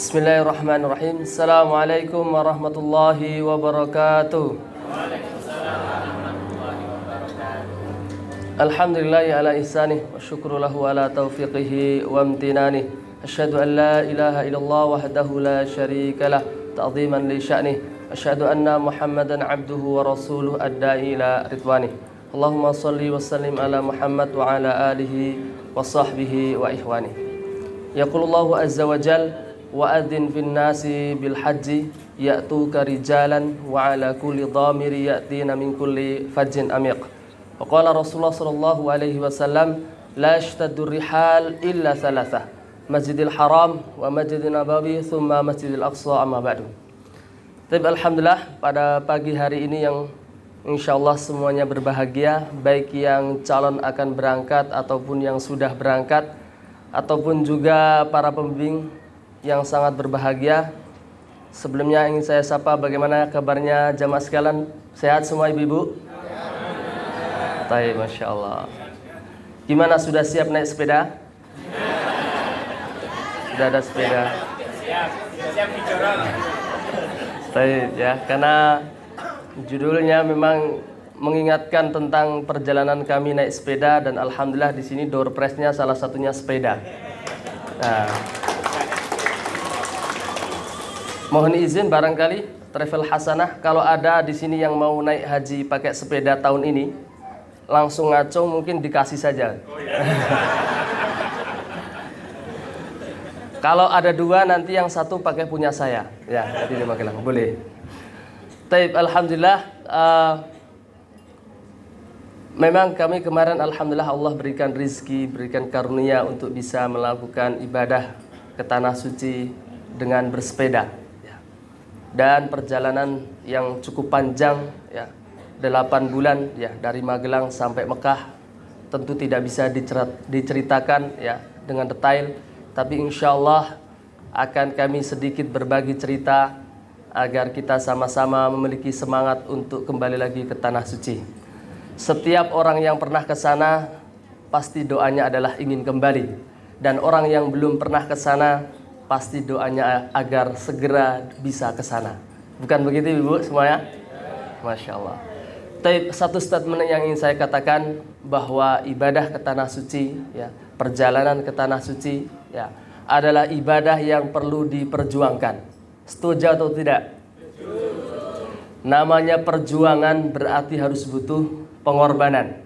Bismillahirrahmanirrahim. Assalamualaikum warahmatullahi wabarakatuh. Alhamdulillahi ala ihsanih wa syukru lahu ala taufiqihi wa amtinanih. Asyhadu an la ilaha illallah wahdahu la syarika lah ta'ziman li sya'nih. Asyhadu anna Muhammadan abduhu wa rasuluhu ad-da'i ila ridwanih. Allahumma salli wa sallim ala Muhammad wa ala alihi wa sahbihi wa ihwanih. Yaqulullahu azza wa jal wa adzin fin nasi bil haji ya'tuka rijalan wa ala kulli dhamiri ya'tina min kulli fajjin amiq. Wa qala Rasulullah sallallahu alaihi wasallam la yashtaddu rihal illa thalathah, Masjidil Haram wa Masjidil Nabawi thumma Masjidil Aqsa amma ba'du. Tapi alhamdulillah pada pagi hari ini yang insyaallah semuanya berbahagia, baik yang calon akan berangkat ataupun yang sudah berangkat, ataupun juga para pembimbing yang sangat berbahagia. Sebelumnya ingin saya sapa bagaimana kabarnya jamaah sekalian, sehat semua ibu-ibu? Baik, Masya Allah. Gimana, sudah siap naik sepeda? Sudah ada sepeda? Siap dicorong. Baik ya, karena judulnya memang mengingatkan tentang perjalanan kami naik sepeda, dan alhamdulillah di sini door prize-nya salah satunya sepeda. Nah, mohon izin barangkali travel hasanah, kalau ada di sini yang mau naik haji pakai sepeda tahun ini, langsung ngaco mungkin dikasih saja. Kalau ada dua, nanti yang satu pakai punya saya. Ya, jadi lima gelang, boleh. Taib, alhamdulillah. Memang kami kemarin alhamdulillah Allah berikan rizki, berikan karunia untuk bisa melakukan ibadah ke tanah suci dengan bersepeda. Dan perjalanan yang cukup panjang ya, 8 bulan ya, dari Magelang sampai Mekah, tentu tidak bisa diceritakan ya dengan detail, tapi insya Allah akan kami sedikit berbagi cerita agar kita sama-sama memiliki semangat untuk kembali lagi ke tanah suci. Setiap orang yang pernah ke sana pasti doanya adalah ingin kembali, dan orang yang belum pernah ke sana pasti doanya agar segera bisa ke sana. Bukan begitu ibu semuanya? Masya Allah. Tapi satu statement yang ingin saya katakan, bahwa ibadah ke tanah suci ya, perjalanan ke tanah suci ya, adalah ibadah yang perlu diperjuangkan. Setuju atau tidak? Namanya perjuangan berarti harus butuh pengorbanan.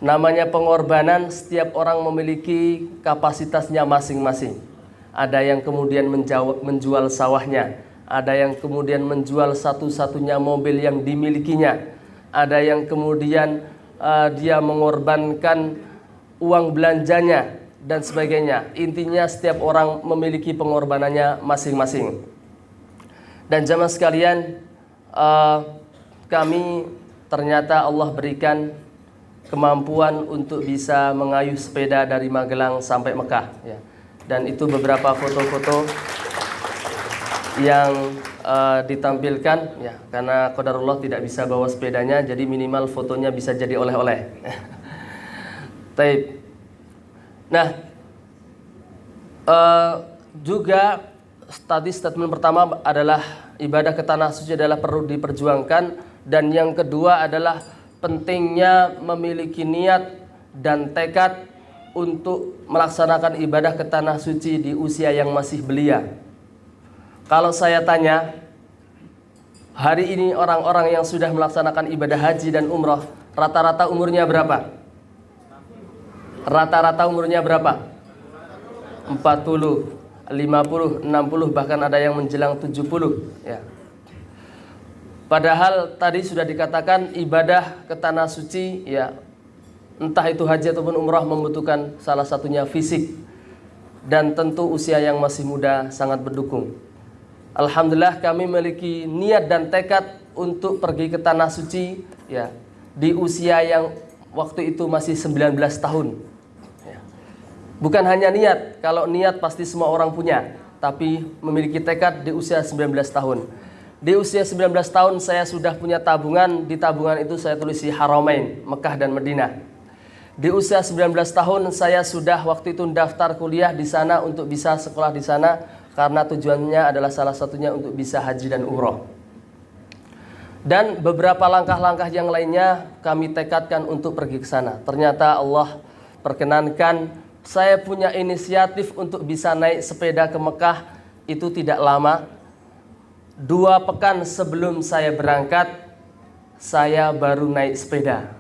Namanya pengorbanan, setiap orang memiliki kapasitasnya masing-masing. Ada yang kemudian menjual sawahnya, ada yang kemudian menjual satu-satunya mobil yang dimilikinya, ada yang kemudian dia mengorbankan uang belanjanya dan sebagainya. Intinya setiap orang memiliki pengorbanannya masing-masing. Dan jamaah sekalian, kami ternyata Allah berikan kemampuan untuk bisa mengayuh sepeda dari Magelang sampai Mekah ya. Dan itu beberapa foto-foto yang ditampilkan ya, karena qadarullah tidak bisa bawa sepedanya, jadi minimal fotonya bisa jadi oleh-oleh. Taib. Nah, juga tadi statement pertama adalah ibadah ke tanah suci adalah perlu diperjuangkan, dan yang kedua adalah pentingnya memiliki niat dan tekad untuk melaksanakan ibadah ke tanah suci di usia yang masih belia. Kalau saya tanya, hari ini orang-orang yang sudah melaksanakan ibadah haji dan umrah, rata-rata umurnya berapa? Rata-rata umurnya berapa? 40, 50, 60, bahkan ada yang menjelang 70 ya. Padahal tadi sudah dikatakan ibadah ke tanah suci ya, entah itu haji ataupun umrah, membutuhkan salah satunya fisik, dan tentu usia yang masih muda sangat mendukung. Alhamdulillah kami memiliki niat dan tekad untuk pergi ke tanah suci ya, di usia yang waktu itu masih 19 tahun ya. Bukan hanya niat, kalau niat pasti semua orang punya, tapi memiliki tekad di usia 19 tahun. Di usia 19 tahun saya sudah punya tabungan, di tabungan itu saya tulisi Haramain, Mekah dan Madinah. Di usia 19 tahun saya sudah waktu itu daftar kuliah di sana untuk bisa sekolah di sana. karena tujuannya adalah salah satunya untuk bisa haji dan umroh. Dan beberapa langkah-langkah yang lainnya kami tekadkan untuk pergi ke sana. Ternyata Allah perkenankan saya punya inisiatif untuk bisa naik sepeda ke Mekah itu tidak lama. 2 pekan sebelum saya berangkat, saya baru naik sepeda.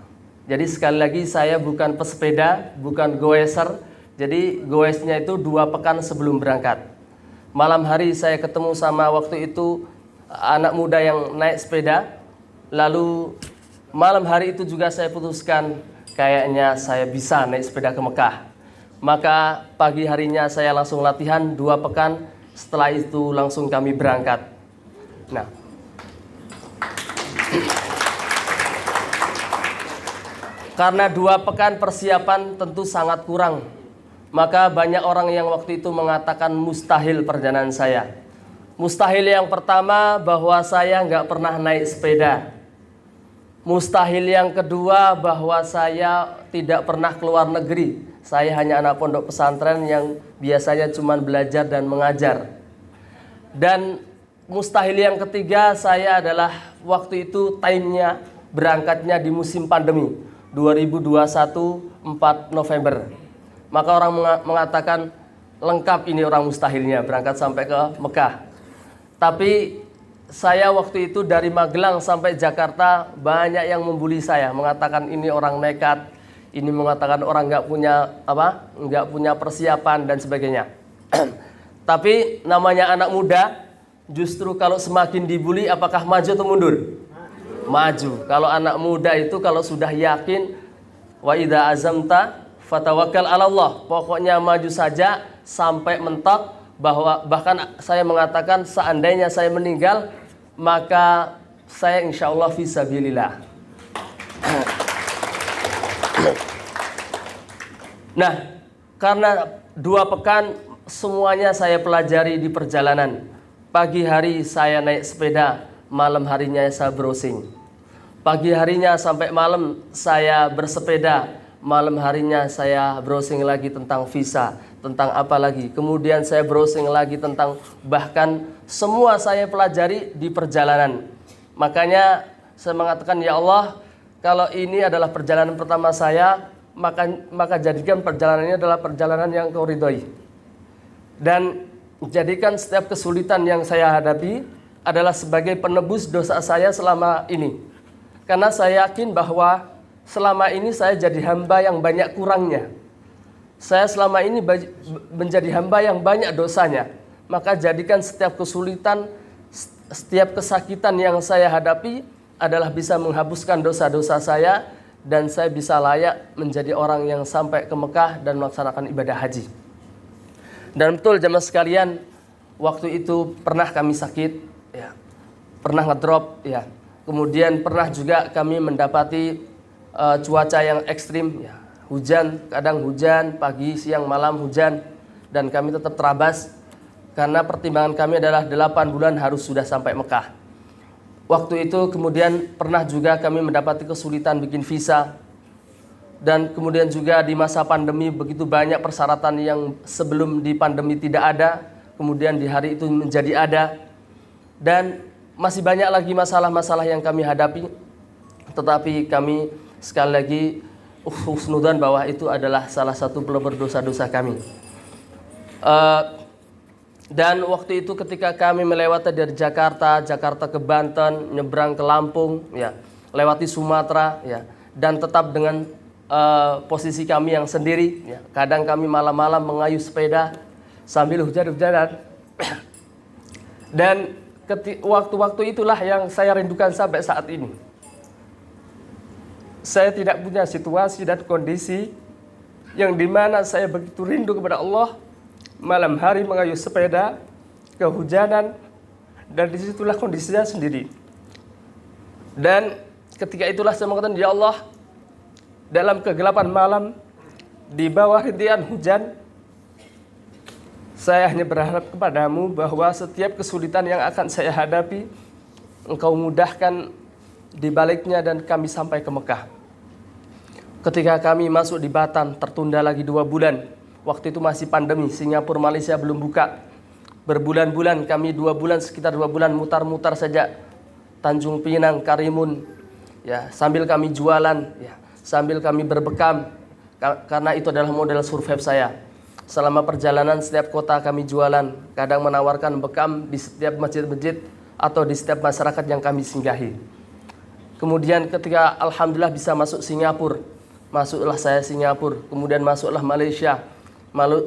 Jadi sekali lagi saya bukan pesepeda, bukan goeser. Jadi goesnya itu 2 pekan sebelum berangkat. Malam hari saya ketemu sama waktu itu anak muda yang naik sepeda. Lalu malam hari itu juga saya putuskan kayaknya saya bisa naik sepeda ke Mekah. Maka pagi harinya saya langsung latihan 2 pekan. Setelah itu langsung kami berangkat. Nah, karena 2 pekan persiapan tentu sangat kurang, maka banyak orang yang waktu itu mengatakan mustahil perjalanan saya. Mustahil yang pertama bahwa saya nggak pernah naik sepeda. Mustahil yang kedua bahwa saya tidak pernah keluar negeri. Saya hanya anak pondok pesantren yang biasanya cuma belajar dan mengajar. Dan mustahil yang ketiga saya adalah waktu itu timenya berangkatnya di musim pandemi 2021 4 November. Maka orang mengatakan lengkap ini orang mustahilnya berangkat sampai ke Mekah. Tapi saya waktu itu dari Magelang sampai Jakarta banyak yang membuli saya, mengatakan ini orang nekat, ini mengatakan orang nggak punya persiapan dan sebagainya. Tapi namanya anak muda, justru kalau semakin dibully apakah maju atau mundur? Maju. Kalau anak muda itu kalau sudah yakin wa idza azamta fatawakkal 'ala Allah, pokoknya maju saja sampai mentok. Bahkan saya mengatakan seandainya saya meninggal maka saya insya Allah fisabilillah. Nah, karena 2 pekan semuanya saya pelajari di perjalanan. Pagi hari saya naik sepeda, malam harinya saya browsing. Pagi harinya sampai malam saya bersepeda, malam harinya saya browsing lagi tentang visa, tentang apa lagi. Kemudian saya browsing lagi tentang bahkan semua saya pelajari di perjalanan. Makanya saya mengatakan ya Allah, kalau ini adalah perjalanan pertama saya, maka jadikan perjalanan ini adalah perjalanan yang Kau ridhoi. Dan jadikan setiap kesulitan yang saya hadapi adalah sebagai penebus dosa saya selama ini. Karena saya yakin bahwa selama ini saya jadi hamba yang banyak kurangnya. Saya selama ini menjadi hamba yang banyak dosanya. Maka jadikan setiap kesulitan, setiap kesakitan yang saya hadapi adalah bisa menghapuskan dosa-dosa saya. Dan saya bisa layak menjadi orang yang sampai ke Mekah dan melaksanakan ibadah haji. Dan betul jamaah sekalian, waktu itu pernah kami sakit, ya, pernah ngedrop, ya. Kemudian pernah juga kami mendapati cuaca yang ekstrim, ya. Hujan, kadang hujan, pagi, siang, malam hujan. Dan kami tetap terabas karena pertimbangan kami adalah 8 bulan harus sudah sampai Mekah. Waktu itu kemudian pernah juga kami mendapati kesulitan bikin visa. Dan kemudian juga di masa pandemi begitu banyak persyaratan yang sebelum di pandemi tidak ada. Kemudian di hari itu menjadi ada. Dan masih banyak lagi masalah-masalah yang kami hadapi. Tetapi kami sekali lagi husnudzan bahwa itu adalah salah satu pelebur dosa-dosa kami. Dan waktu itu ketika kami melewati dari Jakarta ke Banten, nyebrang ke Lampung, ya, lewati Sumatera, ya, dan tetap dengan posisi kami yang sendiri, ya. Kadang kami malam-malam mengayuh sepeda sambil hujan-hujanan. Dan waktu-waktu itulah yang saya rindukan sampai saat ini. Saya tidak punya situasi dan kondisi yang dimana saya begitu rindu kepada Allah. Malam hari mengayuh sepeda, kehujanan, dan disitulah kondisinya sendiri. Dan ketika itulah saya mengatakan, ya Allah, dalam kegelapan malam, di bawah rintihan hujan, saya hanya berharap kepadamu bahwa setiap kesulitan yang akan saya hadapi, Engkau mudahkan di baliknya dan kami sampai ke Mekah. Ketika kami masuk di Batam, tertunda lagi 2 bulan. Waktu itu masih pandemi, Singapura, Malaysia belum buka. Berbulan-bulan kami 2 bulan, sekitar 2 bulan mutar-mutar saja Tanjung Pinang, Karimun, ya, sambil kami jualan, ya, sambil kami berbekam, karena itu adalah model survive saya. Selama perjalanan setiap kota kami jualan, kadang menawarkan bekam di setiap masjid-masjid atau di setiap masyarakat yang kami singgahi. Kemudian ketika alhamdulillah bisa masuk Singapura, masuklah saya Singapura, kemudian masuklah Malaysia,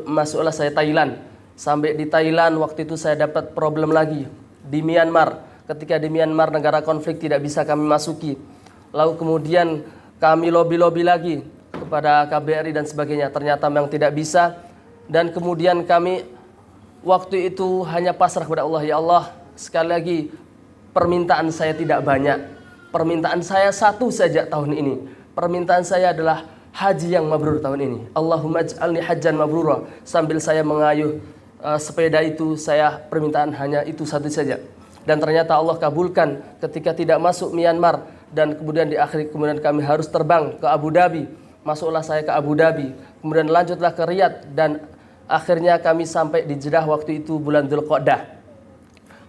masuklah saya Thailand. Sampai di Thailand waktu itu saya dapat problem lagi di Myanmar. Ketika di Myanmar negara konflik tidak bisa kami masuki. Lalu kemudian kami lobby-lobby lagi kepada KBRI dan sebagainya. Ternyata memang tidak bisa. Dan kemudian kami waktu itu hanya pasrah kepada Allah. Ya Allah, sekali lagi permintaan saya tidak banyak. Permintaan saya satu saja tahun ini. Permintaan saya adalah haji yang mabrur tahun ini. Allahumma ij'alni hajjan mabrura. Sambil saya mengayuh sepeda itu, saya permintaan hanya itu satu saja. Dan ternyata Allah kabulkan ketika tidak masuk Myanmar. Dan kemudian di akhir kemudian kami harus terbang ke Abu Dhabi. Masuklah saya ke Abu Dhabi. Kemudian lanjutlah ke Riyadh. Dan akhirnya kami sampai di Jeddah waktu itu bulan Dzulqa'dah.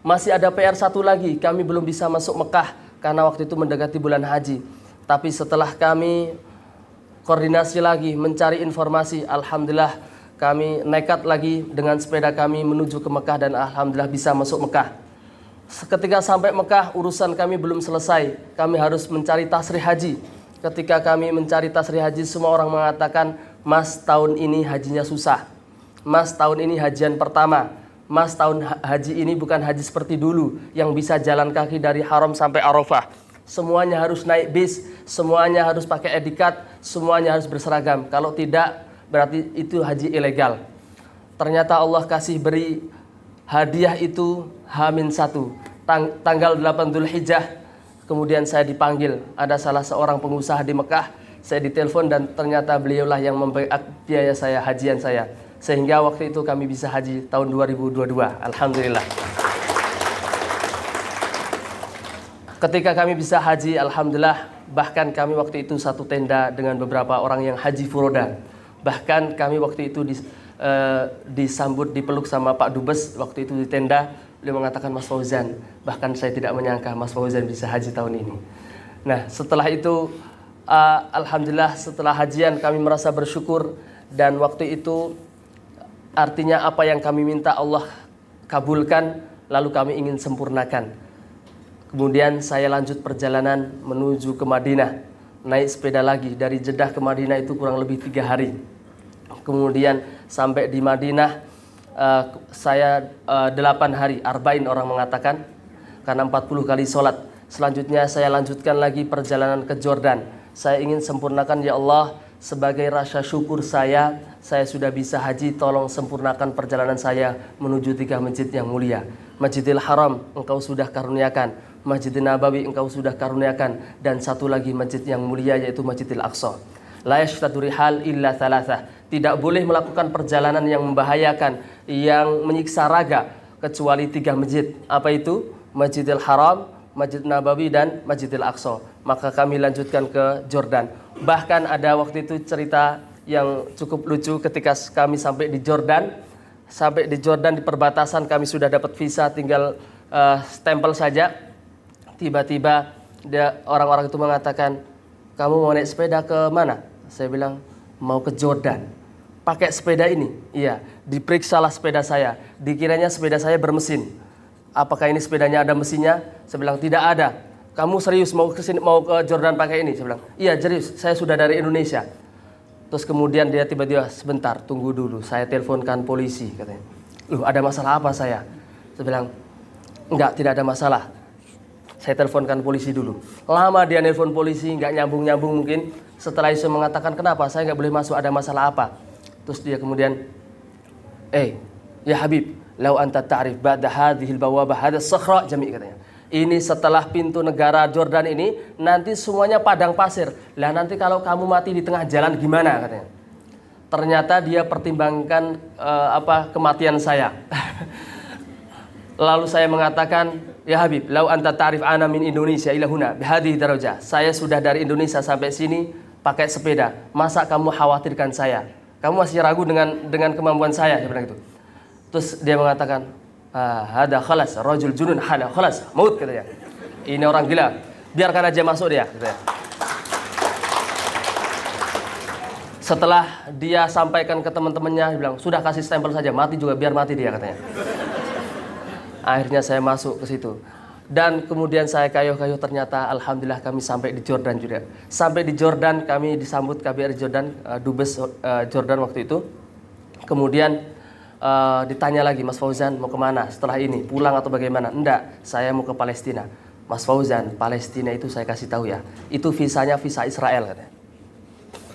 Masih ada PR satu lagi, kami belum bisa masuk Mekah karena waktu itu mendekati bulan haji. Tapi setelah kami koordinasi lagi, mencari informasi, alhamdulillah kami nekat lagi dengan sepeda kami menuju ke Mekah dan alhamdulillah bisa masuk Mekah. Ketika sampai Mekah, urusan kami belum selesai. Kami harus mencari tasrih haji. Ketika kami mencari tasrih haji, semua orang mengatakan, Mas, tahun ini hajinya susah. Mas, tahun ini hajian pertama. Mas, tahun haji ini bukan haji seperti dulu yang bisa jalan kaki dari Haram sampai Arafah. Semuanya harus naik bis, semuanya harus pakai etikat, semuanya harus berseragam. Kalau tidak, berarti itu haji ilegal. Ternyata Allah kasih beri hadiah itu H-1, tanggal 8 Dzulhijjah. Kemudian saya dipanggil, ada salah seorang pengusaha di Mekah. Saya ditelepon dan ternyata beliaulah yang membackup biaya saya, hajian saya. Sehingga waktu itu kami bisa haji tahun 2022. Alhamdulillah. Ketika kami bisa haji, alhamdulillah, bahkan kami waktu itu satu tenda dengan beberapa orang yang haji furoda. Bahkan kami waktu itu disambut, dipeluk sama Pak Dubes waktu itu di tenda. Beliau mengatakan, Mas Fauzan, bahkan saya tidak menyangka Mas Fauzan bisa haji tahun ini. Nah, setelah itu alhamdulillah setelah hajian kami merasa bersyukur. Dan waktu itu artinya apa yang kami minta Allah kabulkan, lalu kami ingin sempurnakan. Kemudian saya lanjut perjalanan menuju ke Madinah. Naik sepeda lagi dari Jeddah ke Madinah itu kurang lebih 3 hari. Kemudian sampai di Madinah saya 8 hari, arba'in orang mengatakan, karena 40 kali sholat. Selanjutnya saya lanjutkan lagi perjalanan ke Jordan. Saya ingin sempurnakan, ya Allah, sebagai rasa syukur saya sudah bisa haji, tolong sempurnakan perjalanan saya menuju 3 masjid yang mulia. Masjidil Haram engkau sudah karuniakan, Masjidil Nabawi engkau sudah karuniakan, dan satu lagi masjid yang mulia yaitu Masjidil Aqsa. La yashtadu rihal illa thalathah. Tidak boleh melakukan perjalanan yang membahayakan, yang menyiksa raga, kecuali 3 masjid. Apa itu? Masjidil Haram, Masjid Nabawi, dan Masjidil Aqsa. Maka kami lanjutkan ke Jordan. Bahkan ada waktu itu cerita yang cukup lucu ketika kami sampai di Jordan. Sampai di Jordan di perbatasan kami sudah dapat visa, tinggal stempel saja. Tiba-tiba orang-orang itu mengatakan, kamu mau naik sepeda ke mana? Saya bilang, mau ke Jordan. Pakai sepeda ini? Iya. Diperiksalah sepeda saya. Dikiranya sepeda saya bermesin. Apakah ini sepedanya ada mesinnya? Saya bilang, tidak ada. Kamu serius mau ke Jordan pakai ini? Saya bilang, iya serius. Saya sudah dari Indonesia. Terus kemudian dia tiba-tiba, sebentar, tunggu dulu. Saya teleponkan polisi, katanya. Loh, ada masalah apa saya? Saya bilang, enggak, tidak ada masalah. Saya teleponkan polisi dulu. Lama dia nelpon polisi, nggak nyambung-nyambung mungkin. Setelah itu mengatakan, kenapa saya nggak boleh masuk, ada masalah apa? Terus dia kemudian, ya Habib, lau anta ta'rif ba'da hadhil bawabah hadha sakhra jami', katanya. Ini setelah pintu negara Jordan ini, nanti semuanya padang pasir. Lah nanti kalau kamu mati di tengah jalan gimana, katanya. Ternyata dia pertimbangkan kematian saya. Lalu saya mengatakan, ya Habib, lau anta ta'rif ana min Indonesia ila huna bihadhihi darajah. Saya sudah dari Indonesia sampai sini pakai sepeda. Masa kamu khawatirkan saya? Kamu masih ragu dengan kemampuan saya? Dia bilang gitu. Terus dia mengatakan, Hada khalas, rajul junun hada khalas, maut katanya. Ini orang gila, biarkan aja masuk dia katanya. Setelah dia sampaikan ke teman-temannya, dia bilang, sudah kasih stempel saja, mati juga biar mati dia katanya. Akhirnya saya masuk ke situ. Dan kemudian saya kayuh-kayuh, ternyata alhamdulillah kami sampai di Jordan juga. Sampai di Jordan, kami disambut KBRI Jordan, Dubes Jordan waktu itu. Kemudian ditanya lagi, Mas Fauzan mau kemana setelah ini? Pulang atau bagaimana? Enggak, saya mau ke Palestina. Mas Fauzan, Palestina itu saya kasih tahu ya, itu visanya visa Israel katanya.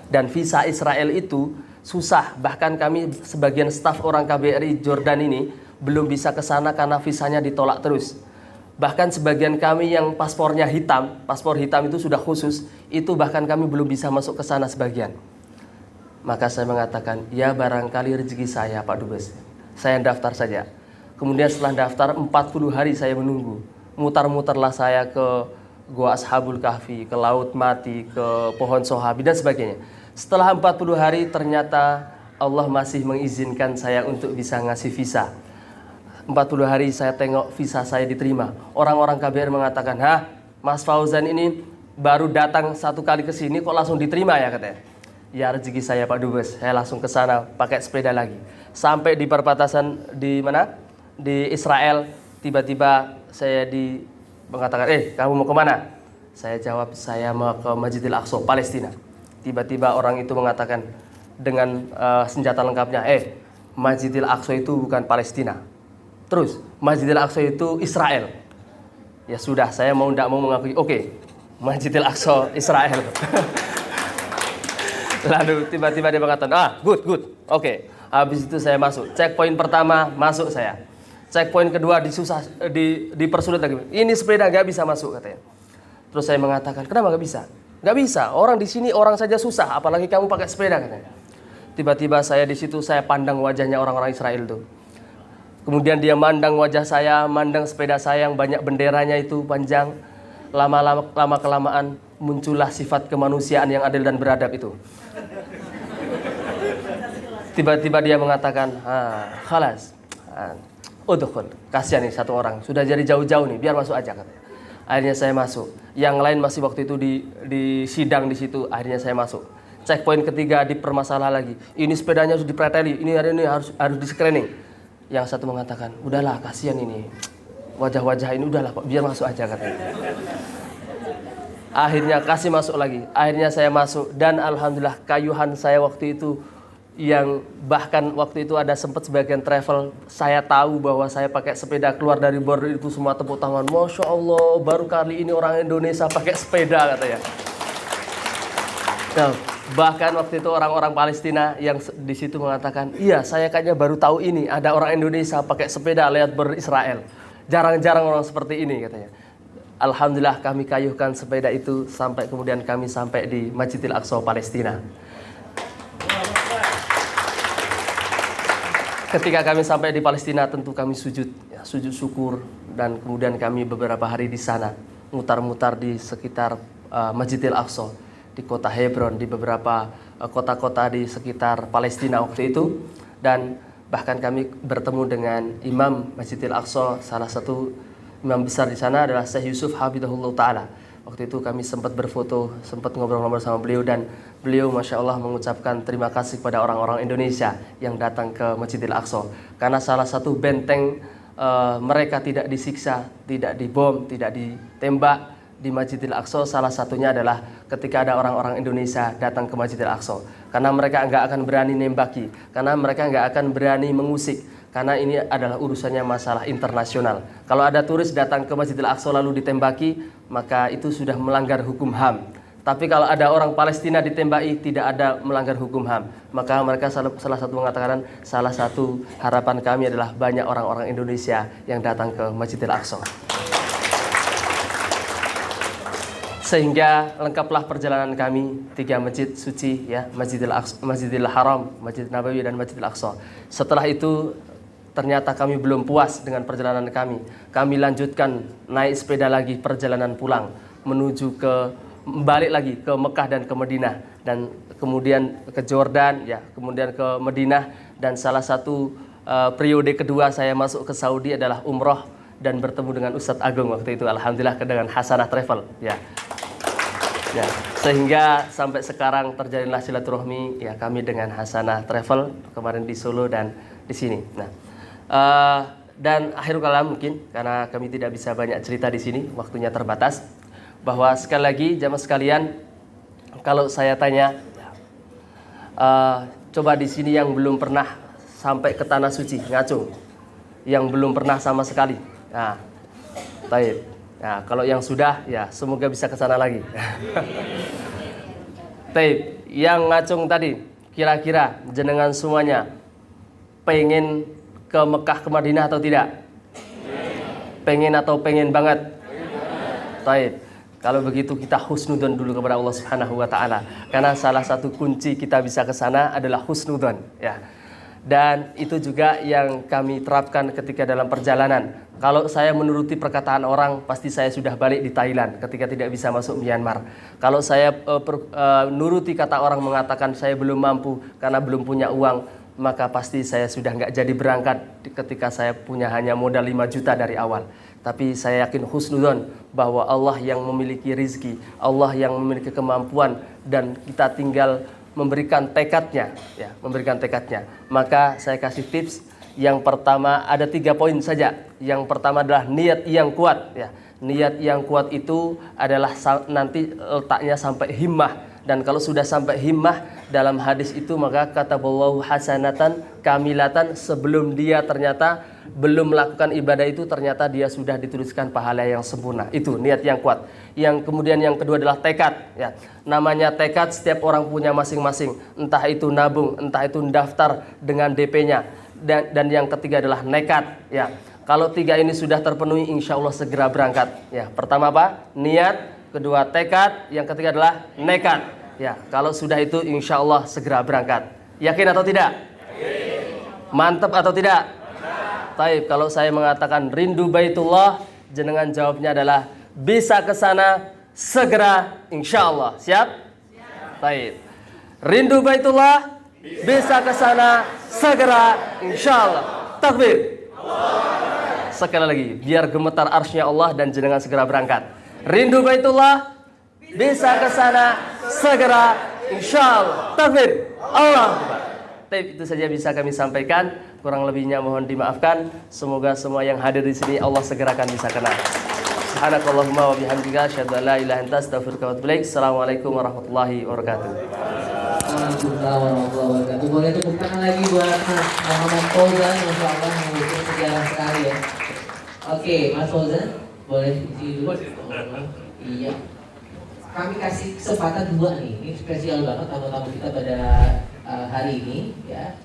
Dan visa Israel itu susah, bahkan kami sebagian staf orang KBRI Jordan ini belum bisa ke sana karena visanya ditolak terus. Bahkan sebagian kami yang paspornya hitam, paspor hitam itu sudah khusus, itu bahkan kami belum bisa masuk ke sana sebagian. Maka saya mengatakan, ya barangkali rezeki saya Pak Dubes, saya daftar saja. Kemudian setelah daftar 40 hari saya menunggu, mutar-mutarlah saya ke Gua Ashabul Kahfi, ke Laut Mati, ke Pohon Sohabi dan sebagainya. Setelah 40 hari ternyata Allah masih mengizinkan saya untuk bisa ngasih visa. 40 hari saya tengok visa saya diterima. Orang-orang KBR mengatakan, Mas Fauzan ini baru datang 1 kali ke sini kok langsung diterima ya katanya. Ya rezeki saya Pak Dubes, saya langsung ke sana pakai sepeda lagi. Sampai di perbatasan di mana? Di Israel, tiba-tiba saya mengatakan, kamu mau kemana? Saya jawab, saya mau ke Masjidil Aqsa, Palestina. Tiba-tiba orang itu mengatakan dengan senjata lengkapnya, Masjidil Aqsa itu bukan Palestina. Terus, Masjidil Aqsa itu Israel. Ya sudah, saya tidak mau mengakui, oke, Masjidil Aqsa Israel. Lalu tiba-tiba dia mengatakan, good, oke. Habis itu saya masuk. Checkpoint pertama, masuk saya. Checkpoint kedua dipersulit lagi. Ini sepeda nggak bisa masuk katanya. Terus saya mengatakan, kenapa nggak bisa? Nggak bisa, orang di sini orang saja susah, apalagi kamu pakai sepeda katanya. Tiba-tiba saya di situ, saya pandang wajahnya orang-orang Israel itu. Kemudian dia mandang wajah saya, mandang sepeda saya yang banyak benderanya itu panjang. Lama kelamaan muncullah sifat kemanusiaan yang adil dan beradab itu. Tiba-tiba dia mengatakan, khalas, udkhul, kasihan nih satu orang, sudah jadi jauh-jauh nih, biar masuk aja katanya. Akhirnya saya masuk. Yang lain masih waktu itu di sidang di situ. Akhirnya saya masuk. Checkpoint ketiga dipermasalah lagi. Ini sepedanya harus dipreteli. Ini hari ini harus di screening. Yang satu mengatakan, udahlah kasihan ini. Wajah-wajah ini udahlah Pak, biar masuk aja katanya. Akhirnya kasih masuk lagi. Akhirnya saya masuk dan alhamdulillah kayuhan saya waktu itu yang bahkan waktu itu ada sempat sebagian travel, saya tahu bahwa saya pakai sepeda keluar dari border itu semua tepuk tangan. Masya Allah, baru kali ini orang Indonesia pakai sepeda katanya. Nah, bahkan waktu itu orang-orang Palestina yang di situ mengatakan, iya saya kayaknya baru tahu ini ada orang Indonesia pakai sepeda lewat border Israel. Jarang-jarang orang seperti ini katanya. Alhamdulillah kami kayuhkan sepeda itu sampai kemudian kami sampai di Masjidil Aqsa Palestina. Ketika kami sampai di Palestina tentu kami sujud syukur dan kemudian kami beberapa hari di sana mutar-mutar di sekitar Masjidil Aqsa, di kota Hebron, di beberapa kota-kota di sekitar Palestina waktu itu, dan bahkan kami bertemu dengan Imam Masjidil Aqsa, salah satu imam besar di sana adalah Syekh Yusuf Hafidhahullah Ta'ala. Waktu itu kami sempat berfoto, sempat ngobrol-ngobrol sama beliau dan beliau Masya Allah mengucapkan terima kasih kepada orang-orang Indonesia yang datang ke Masjidil Aqsa. Karena salah satu benteng mereka tidak disiksa, tidak dibom, tidak ditembak di Masjidil Aqsa, salah satunya adalah ketika ada orang-orang Indonesia datang ke Masjidil Aqsa. Karena mereka nggak akan berani nembaki, karena mereka nggak akan berani mengusik, karena ini adalah urusannya masalah internasional. Kalau ada turis datang ke Masjidil Aqsa lalu ditembaki, maka itu sudah melanggar hukum HAM. Tapi kalau ada orang Palestina ditembaki, tidak ada melanggar hukum HAM. Maka mereka salah satu mengatakan, salah satu harapan kami adalah banyak orang-orang Indonesia yang datang ke Masjidil Aqsa. Sehingga lengkaplah perjalanan kami 3 masjid suci ya, Masjidil Haram, Masjid Nabawi dan Masjidil Aqsa. Setelah itu ternyata kami belum puas dengan perjalanan kami. Kami lanjutkan naik sepeda lagi perjalanan pulang menuju balik lagi ke Mekah dan ke Madinah dan kemudian ke Jordan ya, kemudian ke Madinah dan salah satu periode kedua saya masuk ke Saudi adalah umroh dan bertemu dengan Ustadz Agung waktu itu. Alhamdulillah dengan Hasanah Travel. Ya. Ya, sehingga sampai sekarang terjadilah silaturahmi ya kami dengan Hasanah Travel kemarin di Solo dan di sini. Nah, dan akhirul kalam mungkin karena kami tidak bisa banyak cerita di sini, waktunya terbatas. Bahwa sekali lagi jamaah sekalian, kalau saya tanya, coba di sini yang belum pernah sampai ke tanah suci ngacung, yang belum pernah sama sekali. Nah, baik. Nah, kalau yang sudah, ya semoga bisa ke sana lagi. Taib, yang ngacung tadi, kira-kira jenengan semuanya pengen ke Mekah ke Madinah atau tidak? Pengen atau pengen banget? Taib. Kalau begitu kita husnudon dulu kepada Allah Subhanahu wa taala. Karena salah satu kunci kita bisa ke sana adalah husnudon, ya. Dan itu juga yang kami terapkan ketika dalam perjalanan. Kalau saya menuruti perkataan orang, pasti saya sudah balik di Thailand ketika tidak bisa masuk Myanmar. Kalau saya nuruti kata orang mengatakan saya belum mampu karena belum punya uang, maka pasti saya sudah nggak jadi berangkat ketika saya punya hanya modal 5 juta dari awal. Tapi saya yakin husnudon bahwa Allah yang memiliki rizki, Allah yang memiliki kemampuan, dan kita tinggal memberikan tekadnya, ya, memberikan tekadnya. Maka saya kasih tips. Yang pertama ada 3 poin saja. Yang pertama adalah niat yang kuat, ya. Niat yang kuat itu adalah nanti letaknya sampai himmah. Dan kalau sudah sampai himmah dalam hadis itu, maka kata Allahu hasanatan kamilatan, sebelum dia ternyata belum melakukan ibadah itu, ternyata dia sudah dituliskan pahala yang sempurna. Itu niat yang kuat. Yang kemudian yang kedua adalah tekad, ya. Namanya tekad setiap orang punya masing-masing. Entah itu nabung, entah itu daftar dengan DP-nya. Dan yang ketiga adalah nekat, ya. Kalau 3 ini sudah terpenuhi, insya Allah segera berangkat, ya. Pertama apa? Niat. Kedua tekad. Yang ketiga adalah nekat, ya. Kalau sudah itu insya Allah segera berangkat. Yakin atau tidak? Mantap atau tidak? Taib. Kalau saya mengatakan rindu Baitullah, jenengan jawabnya adalah bisa ke sana segera insya Allah. Siap? Taib. Rindu Baitullah, bisa ke sana segera insya Allah. Takbir. Sekali lagi, biar gemetar arsy-Nya Allah dan jenengan segera berangkat. Rindu Baitullah, bisa ke sana segera insya Allah. Takbir. Allah Akbar. Itu saja bisa kami sampaikan. Kurang lebihnya mohon dimaafkan. Semoga semua yang hadir di sini Allah segerakan bisa kenal. Subhanakallahumma wa bihamdika asyhadu an la ilaha illa anta astaghfiruka wa atubu ilaik. Assalamualaikum warahmatullahi wabarakatuh. Waalaikumsalam warahmatullahi wabarakatuh. Boleh tepuk tangan lagi buat Mas Muhammad Fauzan, Masya Allah mengusung sejarah sekali ya. Oke, Mas Fauzan, boleh isi dulu. Iya. Kami kasih kesempatan 2 nih. Ini spesial banget tamu-tamu kita pada hari ini ya.